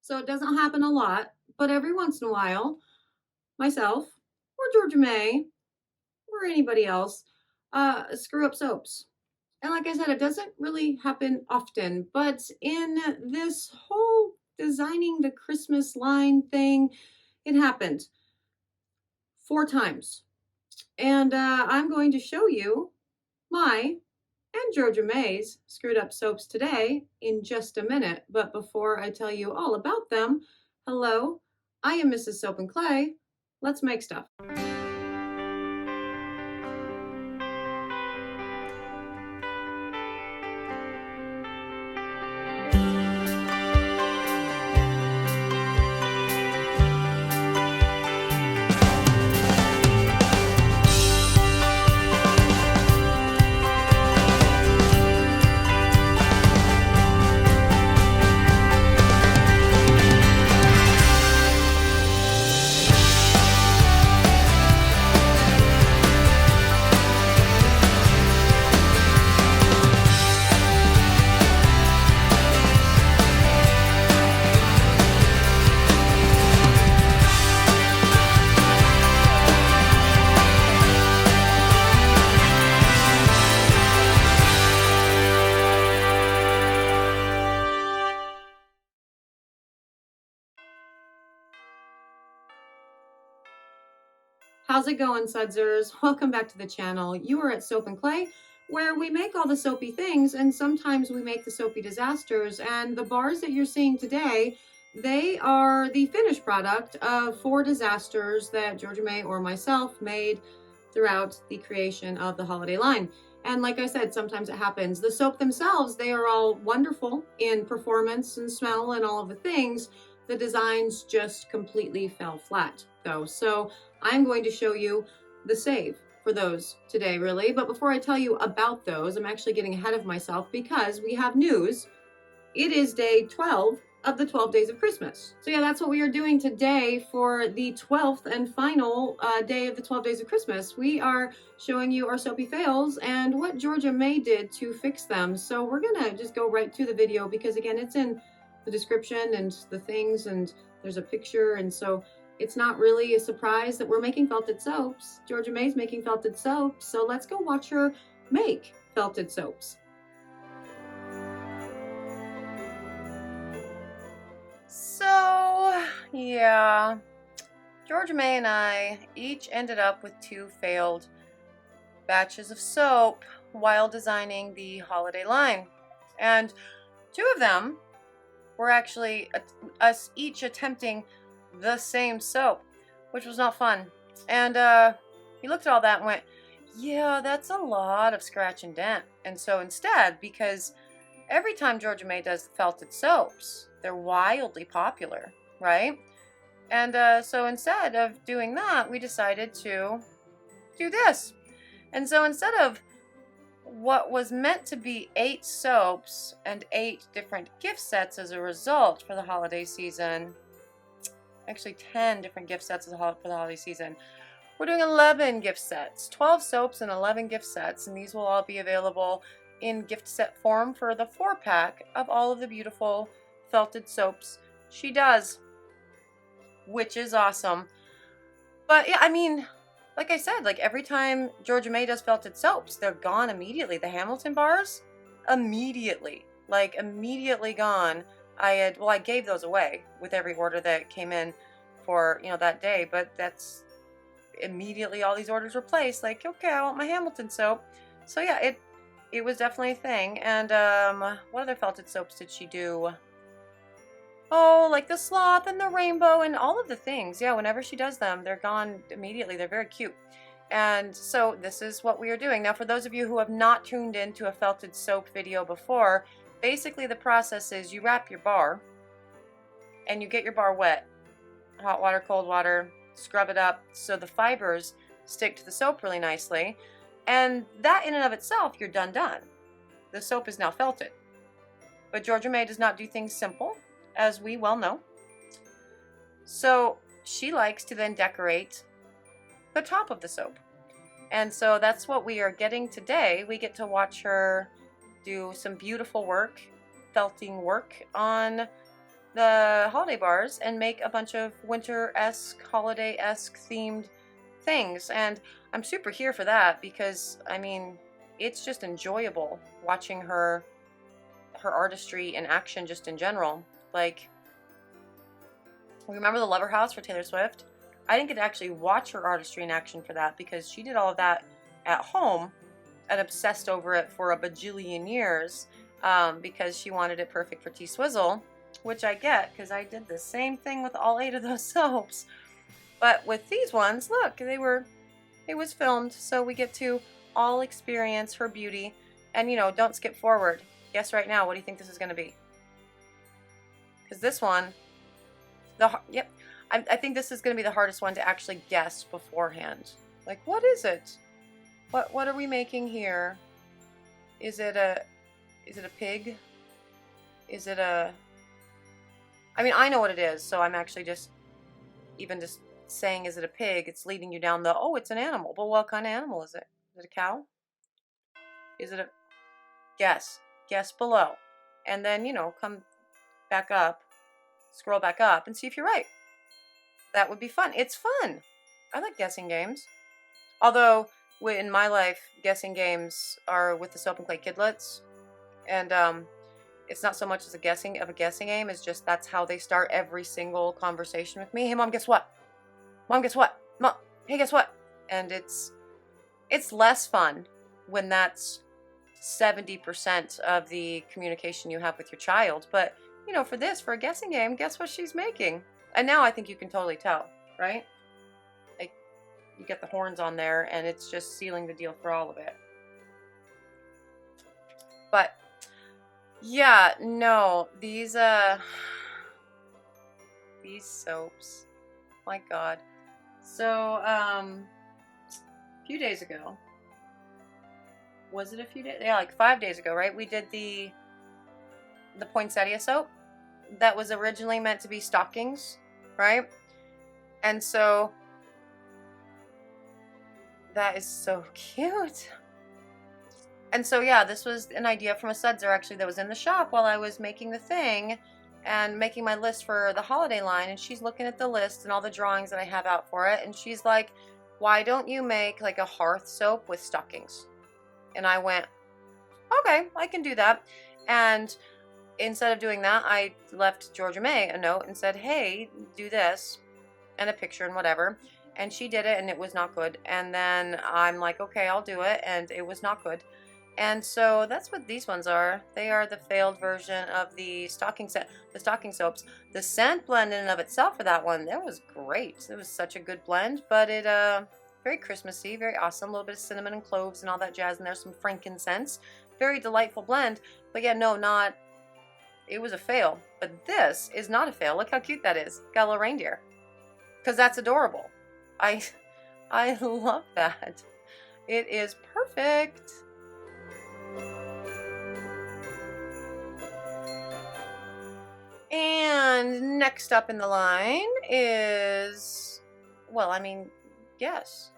So it doesn't happen a lot, but every once in a while, myself or Georgia May or anybody else screw up soaps. And like I said, it doesn't really happen often, but in this whole designing the Christmas line thing, it happened 4 times. And I'm going to show you my and Georgia May's screwed up soaps today in just a minute. But before I tell you all about them, hello, I am Mrs. Soap and Clay. Let's make stuff. How's it going, Sudsers? Welcome back to the channel. You are at Soap and Clay, where we make all the soapy things, and sometimes we make the soapy disasters. And the bars that you're seeing today, they are the finished product of 4 disasters that Georgia May or myself made throughout the creation of the holiday line. And like I said, sometimes it happens. The soap themselves, they are all wonderful in performance and smell and all of the things. The designs just completely fell flat, though. So I'm going to show you the save for those today, really. But before I tell you about those, I'm actually getting ahead of myself because we have news. It is day 12 of the 12 days of Christmas. So yeah, that's what we are doing today for the 12th and final day of the 12 days of Christmas. We are showing you our soapy fails and what Georgia May did to fix them. So we're gonna just go right to the video because again, it's in the description and the things, and there's a picture, and so it's not really a surprise that we're making felted soaps. Georgia May's making felted soaps, so let's go watch her make felted soaps. So, yeah, Georgia May and I each ended up with 2 failed batches of soap while designing the holiday line. And 2 of them were actually us each attempting the same soap, which was not fun. And he looked at all that and went, yeah, that's a lot of scratch and dent. And so instead, because every time Georgia May does felted soaps, they're wildly popular, right? And so instead of doing that, we decided to do this. And so instead of what was meant to be 8 soaps and 8 different gift sets as a result for the holiday season, actually 10 different gift sets for the holiday season, we're doing 11 gift sets, 12 soaps and 11 gift sets, and these will all be available in gift set form for the 4-pack of all of the beautiful felted soaps she does, which is awesome. But yeah, I mean, like I said, like every time Georgia May does felted soaps, they're gone immediately. The Hamilton bars, immediately gone. I gave those away with every order that came in for, that day, but that's immediately all these orders were placed. Like, okay, I want my Hamilton soap. So yeah, it was definitely a thing. And what other felted soaps did she do? Oh, like the sloth and the rainbow and all of the things. Yeah, whenever she does them, they're gone immediately. They're very cute. And so this is what we are doing. Now, for those of you who have not tuned into a felted soap video before, basically the process is you wrap your bar and you get your bar wet. Hot water, cold water, scrub it up so the fibers stick to the soap really nicely. And that in and of itself, you're done. The soap is now felted. But Georgia May does not do things simple, as we well know. So she likes to then decorate the top of the soap. And so that's what we are getting today. We get to watch her do some beautiful work, felting work on the holiday bars and make a bunch of winter-esque, holiday-esque themed things. And I'm super here for that because, I mean, it's just enjoyable watching her artistry in action just in general. Like, remember the Lover House for Taylor Swift? I didn't get to actually watch her artistry in action for that because she did all of that at home and obsessed over it for a bajillion years because she wanted it perfect for T-Swizzle, which I get because I did the same thing with all 8 of those soaps. But with these ones, look, it was filmed, so we get to all experience her beauty. And, you know, don't skip forward. Guess right now, what do you think this is going to be? Because this one, yep, I think this is going to be the hardest one to actually guess beforehand. Like, what is it? What are we making here? Is it a pig? Is it a... I mean, I know what it is, so I'm actually just saying, is it a pig? It's leading you down the, oh, it's an animal. But what kind of animal is it? Is it a cow? Is it a... Guess. Guess below. And then, you know, come back up, scroll back up, and see if you're right. That would be fun. It's fun. I like guessing games. Although, in my life, guessing games are with the Soap and Clay Kidlets. And it's not so much as a guessing game, it's just that's how they start every single conversation with me. Hey, Mom, guess what? Mom, guess what? Mom, hey, guess what? And it's less fun when that's 70% of the communication you have with your child. But, you know, for a guessing game, guess what she's making? And now I think you can totally tell, right? Like, you get the horns on there, and it's just sealing the deal for all of it. But, yeah, no, these soaps, my God. So, a few days ago, was it a few days? Yeah, like 5 days ago, right? We did the poinsettia soap that was originally meant to be stockings, right? And so that is so cute. And so, yeah, this was an idea from a sudser actually that was in the shop while I was making the thing and making my list for the holiday line. And she's looking at the list and all the drawings that I have out for it. And she's like, why don't you make like a hearth soap with stockings? And I went, okay, I can do that. And instead of doing that, I left Georgia May a note and said, hey, do this, and a picture and whatever. And she did it, and it was not good. And then I'm like, okay, I'll do it, and it was not good. And so that's what these ones are. They are the failed version of the stocking soaps. The scent blend in and of itself for that one, that was great. It was such a good blend, but it very Christmassy, very awesome. A little bit of cinnamon and cloves and all that jazz, and there's some frankincense. Very delightful blend. But yeah, no, not... It was a fail. But this is not a fail. Look how cute that is. Got a little reindeer. Because that's adorable. I love that. It is perfect. And next up in the line is... Well, I mean, guess.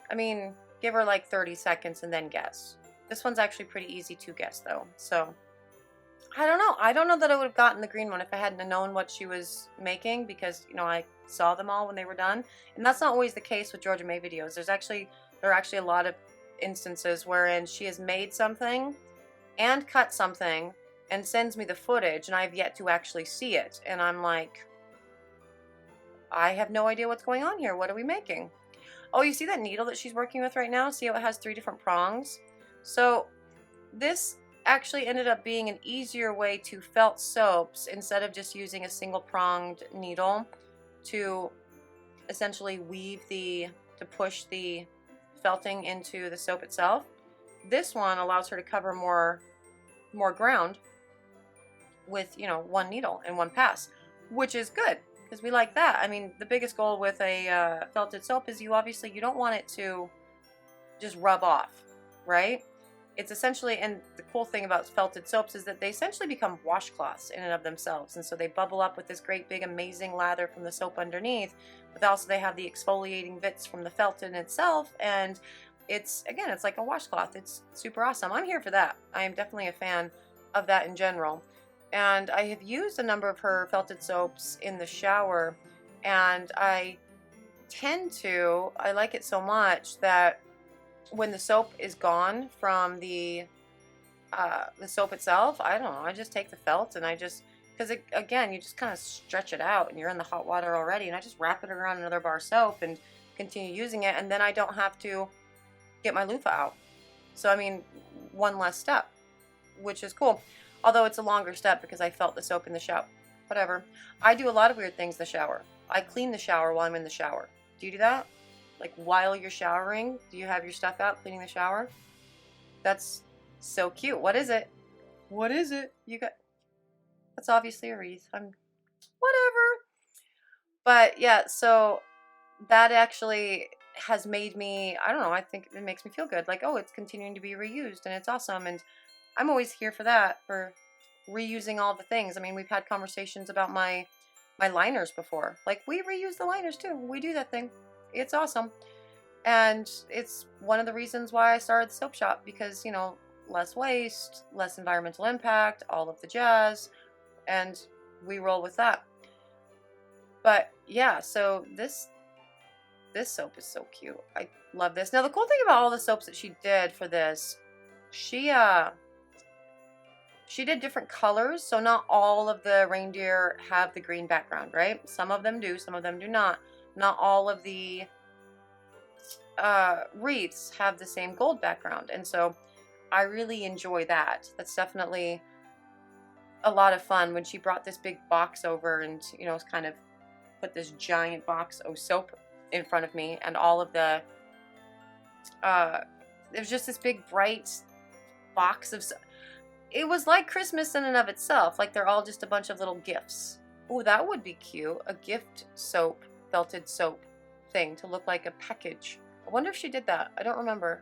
I mean, give her like 30 seconds and then guess. This one's actually pretty easy to guess, though. So, I don't know. I don't know that I would have gotten the green one if I hadn't known what she was making because, you know, I saw them all when they were done. And that's not always the case with Georgia May videos. There are actually a lot of instances wherein she has made something and cut something and sends me the footage and I've yet to actually see it. And I'm like, I have no idea what's going on here. What are we making? Oh, you see that needle that she's working with right now? See how it has 3 different prongs? So this actually ended up being an easier way to felt soaps instead of just using a single pronged needle to essentially to push the felting into the soap itself. This one allows her to cover more ground with, you know, one needle and one pass, which is good. Because we like that. I mean, the biggest goal with a felted soap is you don't want it to just rub off, right? It's essentially, and the cool thing about felted soaps is that they essentially become washcloths in and of themselves. And so they bubble up with this great big amazing lather from the soap underneath, but also they have the exfoliating bits from the felt in itself. And it's like a washcloth. It's super awesome. I'm here for that. I am definitely a fan of that in general. And I have used a number of her felted soaps in the shower, and I like it so much that when the soap is gone from the soap itself, I don't know, I just take the felt and I just, because again, you just kind of stretch it out and you're in the hot water already, and I just wrap it around another bar of soap and continue using it, and then I don't have to get my loofah out. So I mean, one less step, which is cool. Although it's a longer step because I felt the soap in the shower. Whatever. I do a lot of weird things in the shower. I clean the shower while I'm in the shower. Do you do that? Like while you're showering, do you have your stuff out cleaning the shower? That's so cute. What is it? What is it? You got... That's obviously a wreath. I'm... Whatever. But yeah, so that actually has made me, I don't know, I think it makes me feel good. Like, oh, it's continuing to be reused and it's awesome. And I'm always here for that, for reusing all the things. I mean, we've had conversations about my liners before. Like, we reuse the liners too. We do that thing. It's awesome. And it's one of the reasons why I started the soap shop, because, you know, less waste, less environmental impact, all of the jazz, and we roll with that. But yeah, so this soap is so cute. I love this. Now, the cool thing about all the soaps that she did for this, she did different colors. So not all of the reindeer have the green background, right? Some of them do, some of them do not. Not all of the wreaths have the same gold background. And so I really enjoy that. That's definitely a lot of fun. When she brought this big box over and, you know, kind of put this giant box of soap in front of me, and all of the there's just this big bright box of it was like Christmas in and of itself. Like, they're all just a bunch of little gifts. Oh, that would be cute. A gift soap, felted soap thing to look like a package. I wonder if she did that. I don't remember.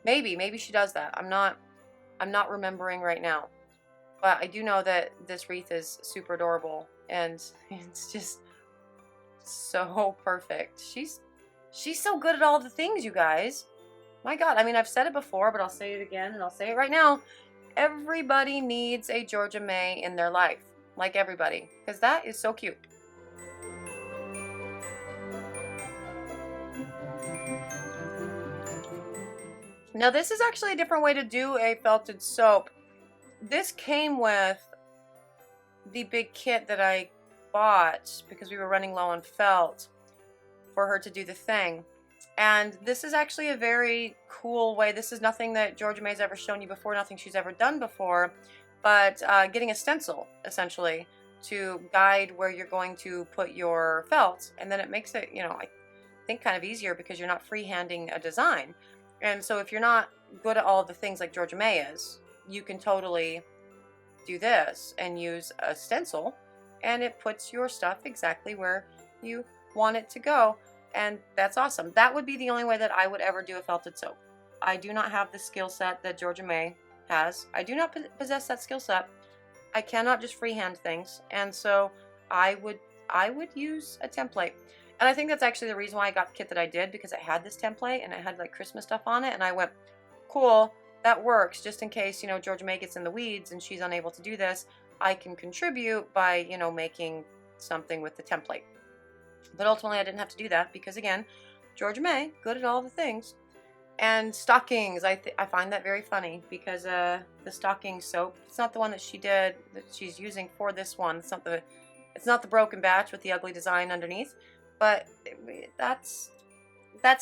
Maybe she does that. I'm not remembering right now. But I do know that this wreath is super adorable, and it's just so perfect. She's so good at all the things, you guys. My God, I mean, I've said it before, but I'll say it again, and I'll say it right now. Everybody needs a Georgia May in their life. Like, everybody. Because that is so cute. Now, this is actually a different way to do a felted soap. This came with the big kit that I bought because we were running low on felt for her to do the thing. And this is actually a very cool way. This is nothing that Georgia May's ever shown you before, nothing she's ever done before, but getting a stencil, essentially, to guide where you're going to put your felt. And then it makes it, you know, I think kind of easier because you're not freehanding a design. And so if you're not good at all the things like Georgia May is, you can totally do this and use a stencil, and it puts your stuff exactly where you want it to go. And that's awesome. That would be the only way that I would ever do a felted soap. I do not have the skill set that Georgia May has. I do not possess that skill set. I cannot just freehand things. And so I would use a template. And I think that's actually the reason why I got the kit that I did, because it had this template and it had like Christmas stuff on it. And I went, cool, that works. Just in case, you know, Georgia May gets in the weeds and she's unable to do this, I can contribute by, you know, making something with the template. But ultimately I didn't have to do that because, again, Georgia May, good at all the things. And stockings, I find that very funny because the stocking soap, it's not the one that she did, that she's using for this one. It's not the broken batch with the ugly design underneath. But that's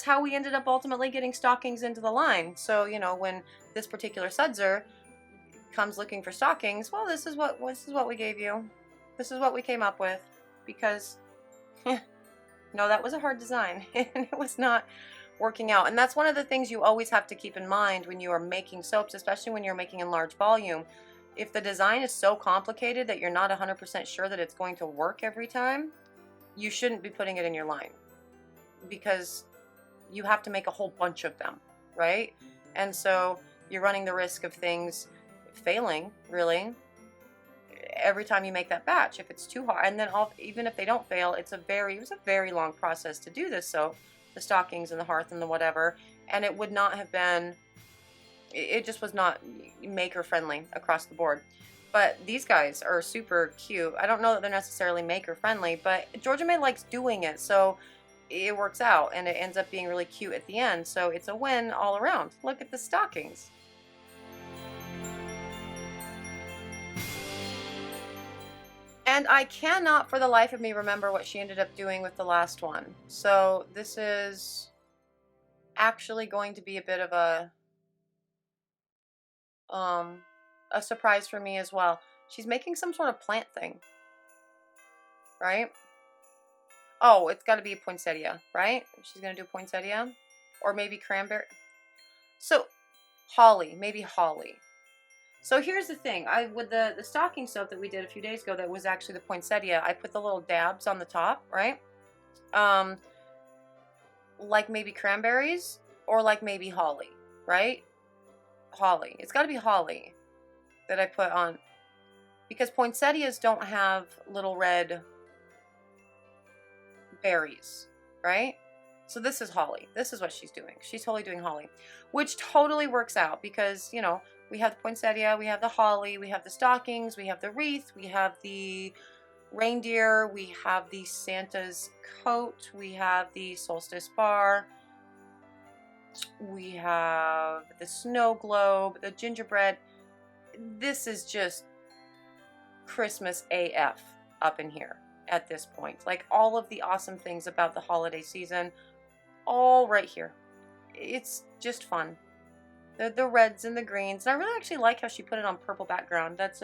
how we ended up ultimately getting stockings into the line. So, you know, when this particular sudser comes looking for stockings, well, this is what we gave you. This is what we came up with, because no, that was a hard design and it was not working out. And that's one of the things you always have to keep in mind when you are making soaps, especially when you're making in large volume. If the design is so complicated that you're not 100% sure that it's going to work every time, you shouldn't be putting it in your line, because you have to make a whole bunch of them, right? And so you're running the risk of things failing, really, every time you make that batch if it's too hard. And then even if they don't fail, it was a very long process to do this. So the stockings and the hearth and the whatever, and it would not have been, it just was not maker friendly across the board. But these guys are super cute. I don't know that they're necessarily maker friendly, but Georgia May likes doing it, so it works out and it ends up being really cute at the end. So it's a win all around. Look at the stockings. And I cannot for the life of me remember what she ended up doing with the last one. So this is actually going to be a bit of a surprise for me as well. She's making some sort of plant thing, right? Oh, it's got to be a poinsettia, right? She's going to do poinsettia or maybe cranberry. So holly, maybe holly. So here's the thing. With the stocking soap that we did a few days ago that was actually the poinsettia, I put the little dabs on the top, right? Like maybe cranberries or like maybe holly, right? Holly. It's got to be holly that I put on, because poinsettias don't have little red berries, right? So this is holly. This is what she's doing. She's totally doing holly, which totally works out because, you know, we have the poinsettia, we have the holly, we have the stockings, we have the wreath, we have the reindeer, we have the Santa's coat, we have the solstice bar, we have the snow globe, the gingerbread. This is just Christmas AF up in here at this point. Like all of the awesome things about the holiday season, all right here. It's just fun. The reds and the greens. And I really actually like how she put it on purple background. That's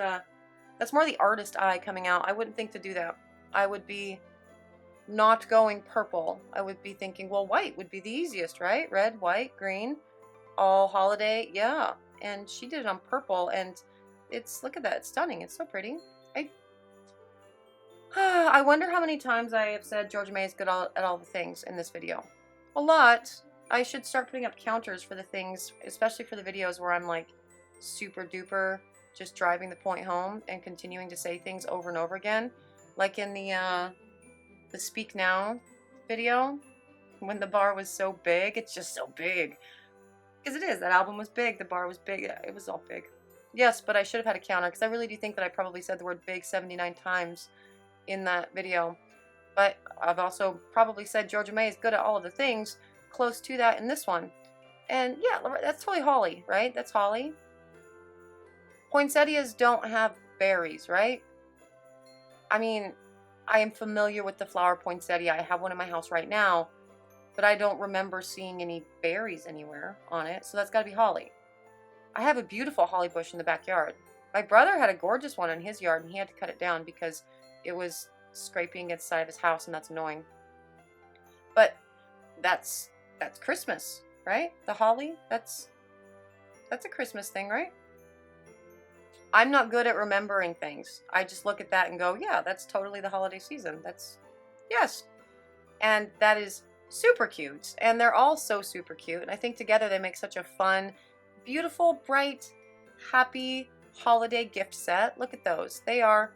more the artist eye coming out. I wouldn't think to do that. I would be not going purple. I would be thinking, well, white would be the easiest, right? Red, white, green, all holiday. Yeah. And she did it on purple, and it's, look at that. It's stunning. It's so pretty. I wonder how many times I have said Georgia May is good at all the things in this video. A lot. I should start putting up counters for the things, especially for the videos where I'm like super duper just driving the point home and continuing to say things over and over again. Like in the Speak Now video, when the bar was so big. It's just so big. Because it is. That album was big. The bar was big. It was all big. Yes, but I should have had a counter because I really do think that I probably said the word big 79 times in that video. But I've also probably said Georgia May is good at all of the things, close to that in this one. And yeah, that's totally holly, right? That's holly. Poinsettias don't have berries, right? I mean, I am familiar with the flower poinsettia. I have one in my house right now, but I don't remember seeing any berries anywhere on it. So that's got to be holly. I have a beautiful holly bush in the backyard. My brother had a gorgeous one in his yard, and he had to cut it down because it was scraping against the side of his house, and that's annoying. But that's Christmas, right? The holly, that's a Christmas thing, right? I'm not good at remembering things. I just look at that and go, yeah, that's totally the holiday season. Yes. And that is super cute. And they're all so super cute. And I think together they make such a fun, beautiful, bright, happy holiday gift set. Look at those. They are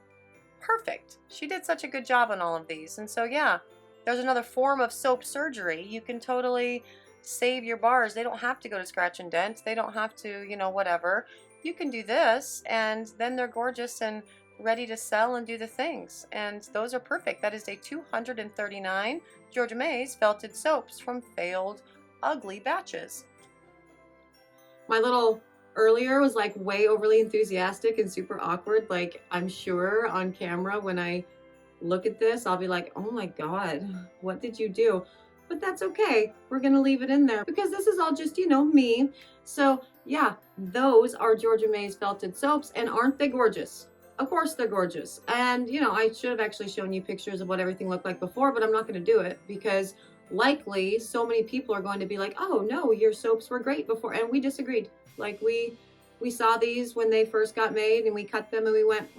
perfect. She did such a good job on all of these. And so, yeah, there's another form of soap surgery. You can totally save your bars. They don't have to go to scratch and dent. They don't have to, you know, whatever. You can do this, and then they're gorgeous and ready to sell and do the things. And those are perfect. That is day 239, Georgia May's Felted Soaps from failed ugly batches. My little earlier was like way overly enthusiastic and super awkward. Like, I'm sure on camera when I look at this, I'll be like, oh my God, what did you do? But that's okay. We're going to leave it in there because this is all just, you know, me. So yeah, those are Georgia May's Felted Soaps, and aren't they gorgeous? Of course they're gorgeous. And, you know, I should have actually shown you pictures of what everything looked like before, but I'm not going to do it because likely so many people are going to be like, oh no, your soaps were great before. And we disagreed. Like we saw these when they first got made and we cut them and we went,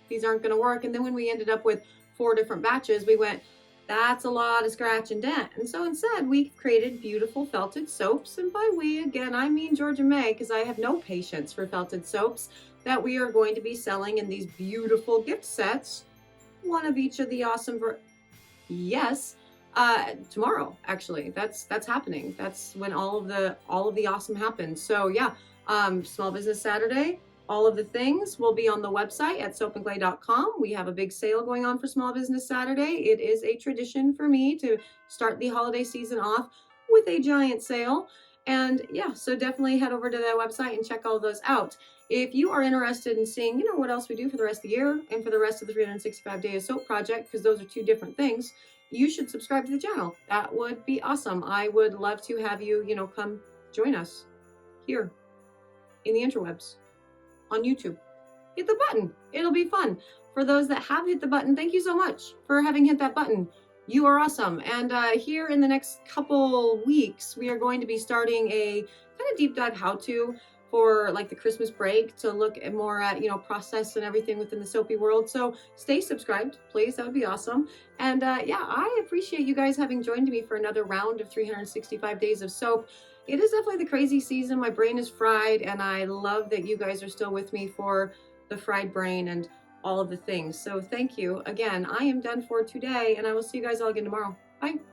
these aren't going to work. And then when we ended up with 4 different batches, we went, that's a lot of scratch and dent. And so instead we created beautiful felted soaps. And by we, again, I mean Georgia May, because I have no patience for felted soaps, that we are going to be selling in these beautiful gift sets. One of each of the awesome, tomorrow, actually. That's happening. That's when all of the awesome happens. So yeah, Small Business Saturday, All of the things will be on the website at soapandclay.com. We have a big sale going on for Small Business Saturday. It is a tradition for me to start the holiday season off with a giant sale. And yeah, so definitely head over to that website and check all those out. If you are interested in seeing, what else we do for the rest of the year and for the rest of the 365 Day of Soap project, because those are two different things, you should subscribe to the channel. That would be awesome. I would love to have you, come join us here in the interwebs on YouTube. Hit the button. It'll be fun. For those that have hit the button, thank you so much for having hit that button. You are awesome. And here in the next couple weeks, we are going to be starting a kind of deep dive how-to for like the Christmas break to look at more at, process and everything within the soapy world. So stay subscribed, please. That would be awesome. And yeah, I appreciate you guys having joined me for another round of 365 Days of Soap. It is definitely the crazy season. My brain is fried, and I love that you guys are still with me for the fried brain and all of the things. So thank you again. I am done for today, and I will see you guys all again tomorrow. Bye.